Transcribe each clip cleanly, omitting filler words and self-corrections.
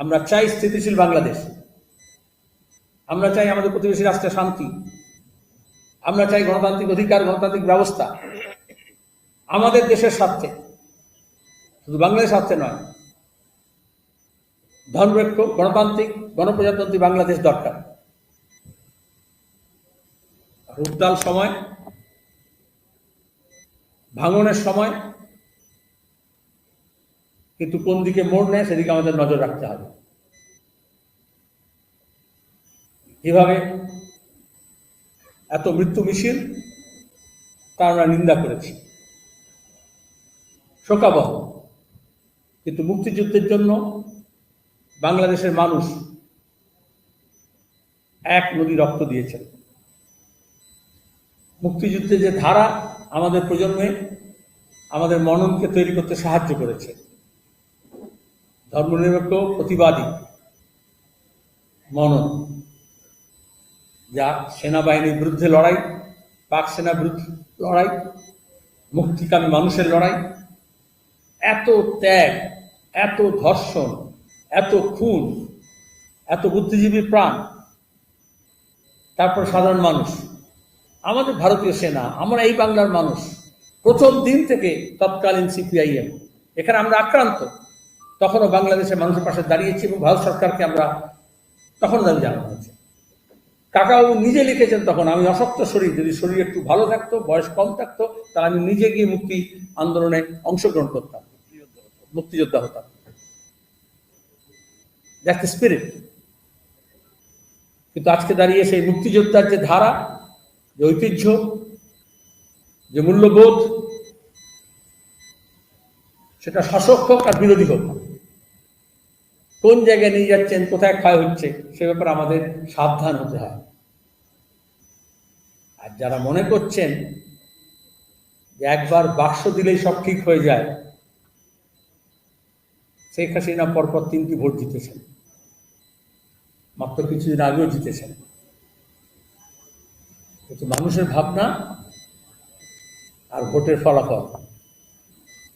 আমরা চাই স্থিতিশীল বাংলাদেশ, আমরা চাই আমাদের প্রতিবেশী রাষ্ট্রে শান্তি, আমরা চাই গণতান্ত্রিক অধিকার, গণতান্ত্রিক ব্যবস্থা আমাদের দেশের স্বার্থে, শুধু বাংলাদেশের স্বার্থে নয়। ধর্মনিরপেক্ষ গণতান্ত্রিক গণপ্রজাতন্ত্রী বাংলাদেশ দরকার। উত্তাল সময়, ভাঙনের সময়, কিন্তু কোন দিকে মোড় নেয় সেদিকে আমাদের নজর রাখতে হবে। যেভাবে এত মৃত্যু মিছিল, তা আমরা নিন্দা করেছি, শোকাবহ। কিন্তু মুক্তিযুদ্ধের জন্য বাংলাদেশের মানুষ এক নদী রক্ত দিয়েছেন। মুক্তিযুদ্ধের যে ধারা আমাদের প্রজন্মে আমাদের মননকে তৈরি করতে সাহায্য করেছে। ধর্মনিরপেক্ষ প্রতিবাদী মনন, যা সেনাবাহিনীর বিরুদ্ধে লড়াই, পাক সেনার বিরুদ্ধে লড়াই, মুক্তিকামী মানুষের লড়াই, এত ত্যাগ, এত ধর্ষণ, এত খুন, এত বুদ্ধিজীবীর প্রাণ, তারপর সাধারণ মানুষ, আমাদের ভারতীয় সেনা, আমরা এই বাংলার মানুষ প্রথম দিন থেকে তৎকালীন সিপিআইএম, এখানে আমরা আক্রান্ত, তখনও বাংলাদেশের মানুষের পাশে দাঁড়িয়েছি এবং ভারত সরকারকে আমরা তখন দাবি জানানো হয়েছে। কাকাবাবু নিজে লিখেছেন তখন, আমি অশক্ত শরীর, যদি শরীর একটু ভালো থাকতো, বয়স কম থাকতো, তাহলে আমি নিজে গিয়ে মুক্তি আন্দোলনে অংশগ্রহণ করতাম, মুক্তিযোদ্ধা হতাম। That's the spirit. কিন্তু আজকে দাঁড়িয়ে সেই মুক্তিযোদ্ধার যে ধারা, যে ঐতিহ্য, যে মূল্যবোধ, সেটা শাসক হোক আর বিরোধী হোক, কোন জায়গায় নিয়ে যাচ্ছেন, কোথায় ক্ষয় হচ্ছে, সে ব্যাপারে আমাদের সাবধান হতে হয়। আর যারা মনে করছেন যে একবার বাক্স দিলেই সব ঠিক হয়ে যায়, শেখ হাসিনা পরপর 3টি ভোট জিতেছেন, মাত্র কিছুদিন আগেও জিতেছেন। কিন্তু মানুষের ভাবনা আর ভোটের ফলাফল,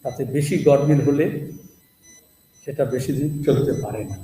তাতে বেশি গরমিল হলে সেটা বেশি দিন চলতে পারে না।